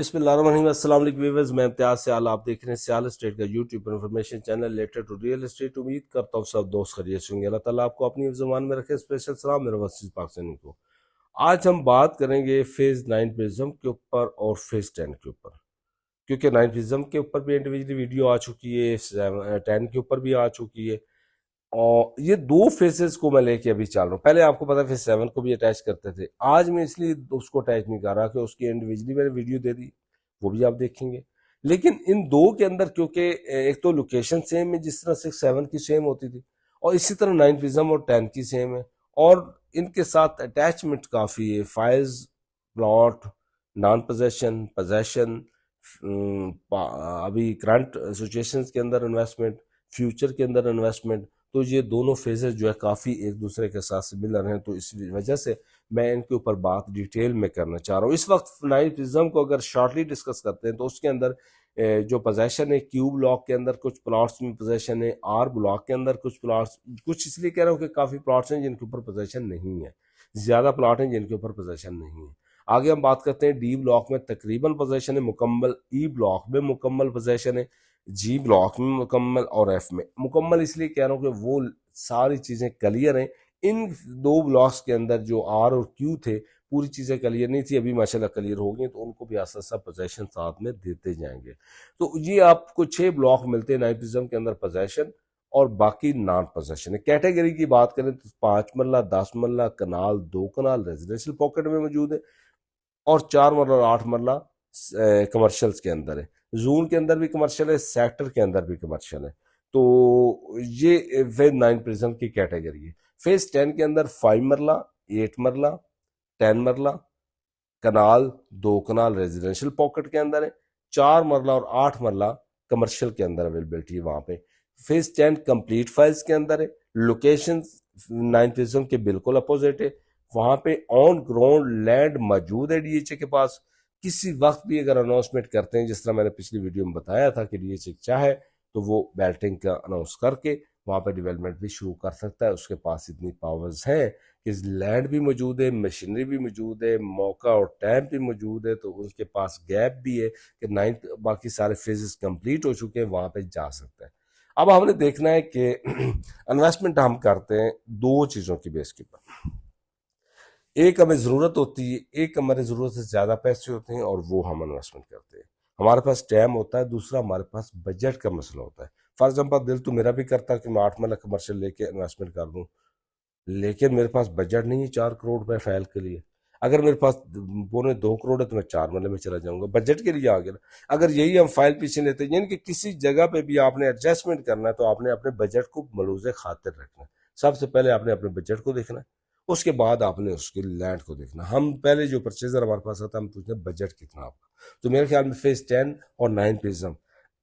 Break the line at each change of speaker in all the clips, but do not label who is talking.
बिस्मिल्लाहिर्रहमानिर्रहीम। अस्सलाम वालेकुम व्यूअर्स, मैं इम्तियाज सियाल, आप देख रहे हैं सियाल एस्टेट का यूट्यूब पर information channel related to real estate. उम्मीद करता हूँ सब दोस्त खैरियत से होंगे। अल्लाह ताला आपको अपनी ज़ुबान में रखे। स्पेशल सलाम मेरे वसीम पाकिस्तानी को। आज हम बात करेंगे फेज 9 प्रिज्म के ऊपर और फेज 10 के ऊपर, क्योंकि 9 प्रिज्म के ऊपर भी इंडिविजुअली वीडियो आ चुकी है, 10 के ऊपर भी आ चुकी है, और ये दो फेसेस को मैं लेके अभी चल रहा हूँ। पहले आपको पता है फेज 7 को भी अटैच करते थे, आज मैं इसलिए उसको अटैच नहीं कर रहा कि उसकी इंडिविजुअली मैंने वीडियो दे दी, वो भी आप देखेंगे। लेकिन इन दो के अंदर क्योंकि एक तो लोकेशन सेम है, जिस तरह से 7 की सेम होती थी, और इसी तरह 9 प्रिज्म और 10 की सेम है, और इनके साथ अटैचमेंट काफ़ी है। Files, plot, non possession, possession, अभी करंट सिचुएशंस के अंदर इन्वेस्टमेंट, फ्यूचर के अंदर इन्वेस्टमेंट, तो ये दोनों फेजेस जो है काफ़ी एक दूसरे के साथ सिमिलर हैं। तो इस वजह से मैं इनके ऊपर बात डिटेल में करना चाह रहा हूँ। इस वक्त 9 प्रिज्म को अगर शॉर्टली डिस्कस करते हैं तो उसके अंदर जो पोजेशन है, क्यू ब्लॉक के अंदर कुछ प्लॉट्स में पोजेशन है, आर ब्लॉक के अंदर कुछ प्लॉट्स, कुछ इसलिए कह रहा हूँ कि काफ़ी प्लॉट्स हैं जिनके ऊपर पोजेशन नहीं है, ज़्यादा प्लॉट हैं जिनके ऊपर पोजेशन नहीं है। आगे हम बात करते हैं डी ब्लॉक में तकरीबन पोजेशन है मुकम्मल, ई ब्लॉक में मुकम्मल पोजेशन है, जी ब्लॉक में मुकम्मल, और एफ में मुकम्मल। इसलिए कह रहा हूँ कि वो सारी चीज़ें क्लियर हैं। इन दो ब्लॉक्स के अंदर जो आर और क्यू थे, पूरी चीज़ें क्लियर नहीं थी, अभी माशाल्लाह क्लियर हो गई, तो उनको भी आस्ता आस्ता पोजेशन साथ में देते जाएंगे। तो ये आपको 6 ब्लॉक मिलते हैं नाइट्रिज्म के अंदर पोजेशन, और बाकी नॉन पोजेशन है। कैटेगरी की बात करें तो 5 मरला, 10 मरला, कनाल, 2 कनाल रेजिडेंशियल पॉकेट में मौजूद है, और 4 मरला और 8 मरला कमर्शियल्स के अंदर है। जोन के अंदर भी कमर्शियल है, सेक्टर के अंदर भी कमर्शियल है। तो ये फेज 9 प्रिज्म की कैटेगरी है। फेज 10 के अंदर 5 मरला, 8 मरला, 10 मरला, कनाल, 2 कनाल रेजिडेंशियल पॉकेट के अंदर है, 4 मरला और 8 मरला कमर्शियल के अंदर अवेलेबिलिटी है वहां पे। फेज 10 कंप्लीट फाइल्स के अंदर है। लोकेशन 9 प्रिज्म के बिल्कुल अपोजिट है, वहां पे ऑन ग्राउंड लैंड मौजूद है डीएचए के पास। किसी वक्त भी अगर अनाउंसमेंट करते हैं, जिस तरह मैंने पिछली वीडियो में बताया था कि डीएचए चाहे तो वो बेल्टिंग का अनाउंस करके वहां पर डेवलपमेंट भी शुरू कर सकता है। उसके पास इतनी पावर्स हैं कि लैंड भी मौजूद है, मशीनरी भी मौजूद है, मौका और टाइम भी मौजूद है, तो उनके पास गैप भी है कि 9 बाकी सारे फेजेस कंप्लीट हो चुके हैं, वहां पे जा सकता है। अब हमने देखना है कि इन्वेस्टमेंट हम करते हैं दो चीज़ों की बेस के ऊपर। एक हमें ज़रूरत होती है, एक हमारे ज़रूरत से ज़्यादा पैसे होते हैं, और वो हम इन्वेस्टमेंट करते हैं। हमारे पास टाइम होता है, दूसरा हमारे पास बजट का मसला होता है। फॉर एग्जाम्पल, दिल तो मेरा भी करता है कि मैं 8 मरला कमर्शियल लेके इन्वेस्टमेंट कर दूँ, लेकिन मेरे पास बजट नहीं है 4 करोड़ रुपए फाइल के लिए। अगर मेरे पास 2.25 करोड़ है तो मैं 4 मरले में चला जाऊंगा, बजट के लिए आ गया। अगर यही हम फाइल पीछे लेते हैं, यानी कि किसी जगह पे भी आपने एडजस्टमेंट करना है, तो आपने अपने बजट को मलूज़े खातिर रखना है। सबसे पहले आपने अपने बजट को देखना है, उसके बाद आपने उसके लैंड को देखना। हम पहले जो परचेजर हमारे पास आता है, हम पूछते हैं बजट कितना आपका। तो मेरे ख्याल में फेज 10 और 9 प्रिज्म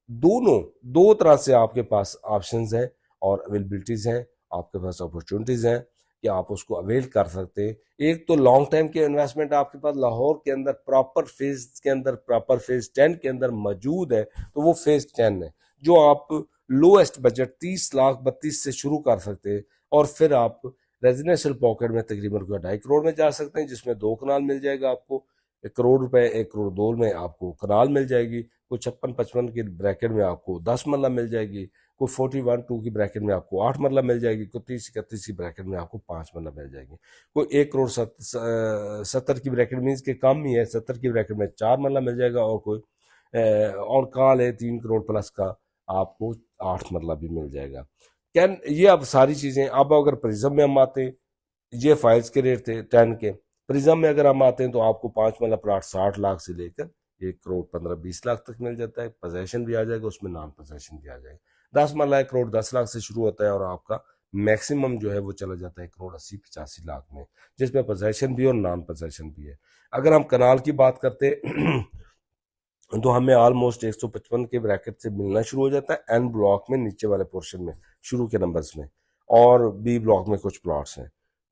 दोनों दो तरह से आपके पास ऑप्शंस हैं और अवेलेबिलिटीज हैं, आपके पास अपॉर्चुनिटीज हैं कि आप उसको अवेल कर सकते हैं। एक तो लॉन्ग टाइम के इन्वेस्टमेंट आपके पास लाहौर के अंदर प्रॉपर फेज के अंदर, प्रॉपर फेज 10 के अंदर मौजूद है, तो वो फेज 10 है, जो आप लोएस्ट बजट 30 लाख 32 से शुरू कर सकते हैं, और फिर आप रेजिडेंशियल पॉकेट में तकरीबन 2.5 करोड़ में जा सकते हैं, जिसमें 2 कनाल मिल जाएगा आपको। 1 करोड़ रुपए, 1 करोड़ 2 में आपको कनाल मिल जाएगी। कोई 56-55 की ब्रैकेट में आपको 10 मरला मिल जाएगी, कोई 41-2 की ब्रैकेट में आपको 8 मरला मिल जाएगी, कोई 30-31 की ब्रैकेट में आपको 5 मरला मिल जाएगी, कोई 1 करोड़ 70 की ब्रैकेट मीन्स के कम ही है, 70 की ब्रैकेट में 4 मरला मिल जाएगा, और कोई और काल है 3 करोड़ प्लस का, आपको 8 मरला भी मिल जाएगा। कैन ये अब सारी चीज़ें। अब अगर प्रिज्म में हम आते हैं, ये फाइल्स के रेट थे 10 के। प्रिज्म में अगर हम आते हैं तो आपको 5 मरला प्लाट 60 लाख से लेकर 1 करोड़ 15-20 लाख तक मिल जाता है। पोजेशन भी आ जाएगा, उसमें नॉन पोजेशन भी आ जाएगा। 10 मरला 1 करोड़ 10 लाख से शुरू होता है, और आपका मैक्सिमम जो है वो चला जाता है 1 करोड़ 80-85 लाख में, जिसमें पोजेशन भी और नॉन पोजेशन भी है। अगर हम कनाल की बात करते हैं तो हमें ऑलमोस्ट 155 के ब्रैकेट से मिलना शुरू हो जाता है एन ब्लॉक में, नीचे वाले पोर्शन में, शुरू के नंबर्स में, और बी ब्लॉक में कुछ प्लॉट्स हैं,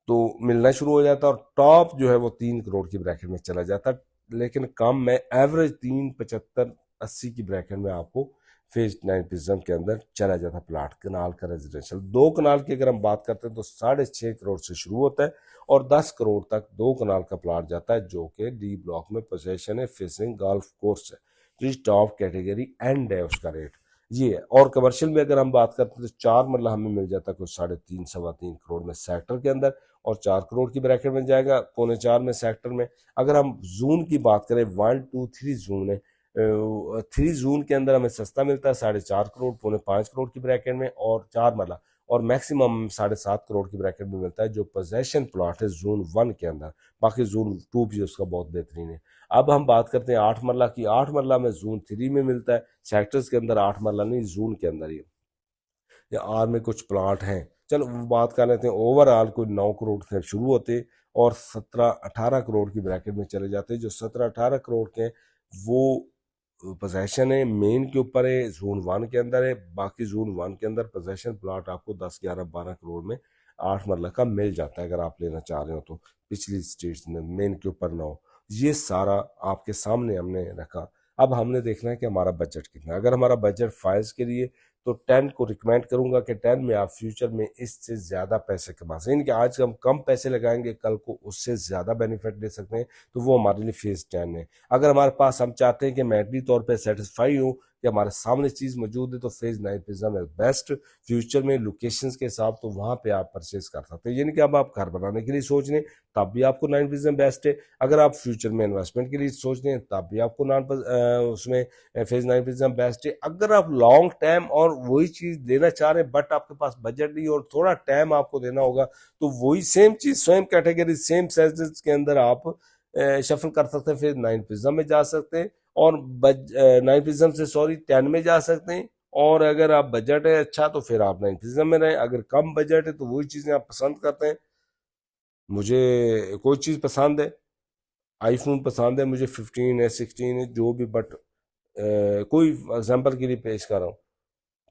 तो मिलना शुरू हो जाता है, और टॉप जो है वो 3 करोड़ की ब्रैकेट में चला जाता है। लेकिन कम में एवरेज 3, 75, 80 की ब्रैकेट में आपको फेज 9 प्रिज्म के अंदर चला जाता है प्लाट कनाल का रेजिडेंशियल। 2 कनाल की अगर हम बात करते हैं तो 6.5 करोड़ से शुरू होता है और 10 करोड़ तक 2 कनाल का प्लाट जाता है, जो कि डी ब्लॉक में पोजीशन है, फेसिंग गोल्फ कोर्स है। तो इस टॉप कैटेगरी एंड है उसका रेट ये है। और कमर्शियल में अगर हम बात करते हैं तो 4 मरला हमें मिल जाता है कुछ 3.5 3.25 करोड़ में सेक्टर के अंदर, और 4 करोड़ की ब्रैकेट में जाएगा 3.25 में सेक्टर में। अगर हम जोन की बात करें 1 2 3 जोन है, 3 जोन के अंदर हमें सस्ता मिलता है 4.5 करोड़ 5.25 करोड़ की ब्रैकेट में और 4 मरला, और मैक्सिमम 7.5 करोड़ की ब्रैकेट में मिलता है जो पोजेशन प्लॉट है जोन 1 के अंदर। बाकी जोन 2 भी उसका बहुत बेहतरीन है। अब हम बात करते हैं 8 मरला की। 8 मरला में जोन 3 में मिलता है, सेक्टर्स के अंदर 8 मरला नहीं, जोन के अंदर ही या आर में कुछ प्लाट हैं। चलो वो बात कर लेते हैं। ओवरऑल कोई 9 करोड़ से शुरू होते और 17-18 करोड़ की ब्रैकेट में चले जाते। जो 17-18 करोड़ के वो पोजेशन है मेन के ऊपर है, जोन 1 के अंदर है। बाकी जोन 1 के अंदर पोजेशन प्लाट आपको 10 11 12 करोड़ में 8 मरला का मिल जाता है अगर आप लेना चाह रहे हो तो। पिछली स्टेट्स में मेन के ऊपर ना हो, ये सारा आपके सामने हमने रखा। अब हमने देखना है कि हमारा बजट कितना है। अगर हमारा बजट फाइल्स के लिए तो 10 को रिकमेंड करूंगा कि 10 में आप फ्यूचर में इससे ज़्यादा पैसे कमा सकते हैं। इनके आज हम कम पैसे लगाएंगे, कल को उससे ज़्यादा बेनिफिट ले सकते हैं, तो वो हमारे लिए फेज 10 है। अगर हमारे पास हम चाहते हैं कि मैटली तौर पे सेटिस्फाई हो कि हमारे सामने चीज़ मौजूद है, तो फेज 9 प्रिज्म है बेस्ट। फ्यूचर में लोकेशंस के हिसाब तो वहाँ पे आप परचेज कर सकते हैं। यानी कि अब आप घर बनाने के लिए सोच रहे हैं तब भी आपको 9 प्रिज्म बेस्ट है। अगर आप फ्यूचर में इन्वेस्टमेंट के लिए सोच रहे हैं तब भी आपको उसमें फेज 9 प्रिज्म बेस्ट है। अगर आप लॉन्ग टाइम और वही चीज देना चाह रहे हैं बट आपके पास बजट नहीं और थोड़ा टाइम आपको देना होगा, तो वही सेम चीज सेम कैटेगरी सेम साइजेस के अंदर आप शफल कर सकते हैं। फिर 9 प्रिज्म में जा सकते हैं और 9 प्रिज्म से सॉरी 10 में जा सकते हैं। और अगर आप बजट है अच्छा तो फिर आप 9 प्रिज्म में रहें। अगर कम बजट है तो वही चीजें आप पसंद करते हैं। मुझे कोई चीज पसंद है, आईफोन पसंद है मुझे, 15 है 16 है जो भी, बट कोई एग्जाम्पल के लिए पेश कर रहा हूँ,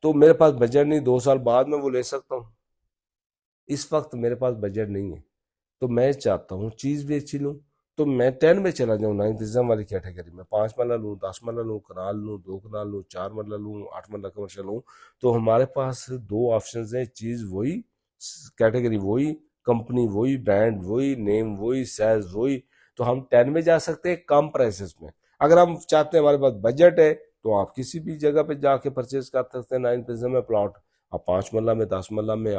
तो मेरे पास बजट नहीं, 2 साल बाद में वो ले सकता हूँ। इस वक्त मेरे पास बजट नहीं है, तो मैं चाहता हूँ चीज़ भी अच्छी लूँ, तो मैं 10 में चला जाऊँ, 9 प्रिज्म वाली कैटेगरी में। 5 मरला लूँ, 10 मरला लूँ, कनाल लूँ, 2 कनाल लूँ, 4 मरला लूँ, 8 मरला कमर्शियल लूँ, तो हमारे पास 2 ऑप्शन है। चीज़ वही, कैटेगरी वही, कंपनी वही, ब्रांड वही, नेम वही, साइज वही। तो हम 10 में जा सकते हैं कम प्राइसेस में। अगर हम चाहते हैं हमारे पास बजट है तो आप किसी भी जगह पे जाके परचेज कर सकते हैं 9 प्रिज्म में प्लॉट। आप 5 मरला में, 10 मरला में,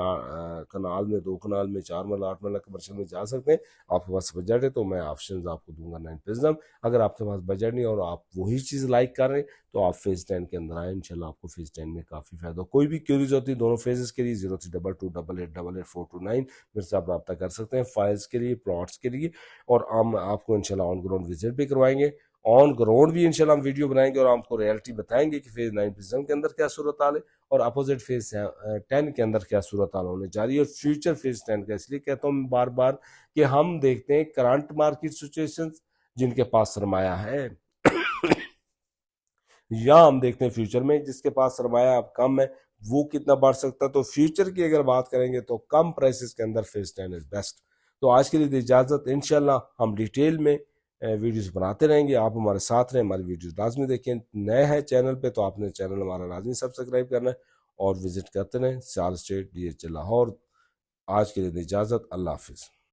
कनाल में, 2 कनाल में, 4 मरला, 8 मरला कमर्शियल में जा सकते हैं। आपके पास बजट है तो मैं ऑप्शन आपको दूंगा 9 प्रिज्म। अगर आपके पास बजट नहीं और आप वही चीज़ लाइक कर रहे हैं तो आप फेज 10 के अंदर आए, इंशाल्लाह आपको फेज 10 में काफ़ी फायदा हो। कोई भी क्यूरीज होती है दोनों फेजेस के लिए 032288888429 मेरे से आप रब्ता कर सकते हैं फाइल्स के लिए, प्लॉट्स के लिए, और हम आपको इंशाल्लाह ऑन ग्राउंड विजिट भी करवाएंगे। ऑन ग्राउंड भी इंशाल्लाह हम वीडियो बनाएंगे और आपको रियलिटी बताएंगे कि फेज 9 प्रिज्म के अंदर क्या सूरत हाल है और अपोजिट फेज 10 के अंदर क्या सूरत हाल होने जा रही है, और फ्यूचर फेज 10 का। इसलिए कहता हूँ बार बार कि हम देखते हैं करंट मार्केट सिचुएशन, जिनके पास सरमाया है या हम देखते हैं फ्यूचर में जिसके पास सरमाया अब कम है वो कितना बढ़ सकता है। तो फ्यूचर की अगर बात करेंगे तो कम प्राइसेस के अंदर फेज 10 इज बेस्ट। तो आज के लिए इजाजत, इंशाल्लाह हम डिटेल में वीडियोस बनाते रहेंगे। आप हमारे साथ रहें, हमारी वीडियोस लाजमी देखें। नए हैं चैनल पे तो आपने चैनल हमारा लाजमी सब्सक्राइब करना है और विजिट करते रहें। साल स्टेट DHL लाहौर। आज के लिए इजाजत, अल्लाह हाफिज़।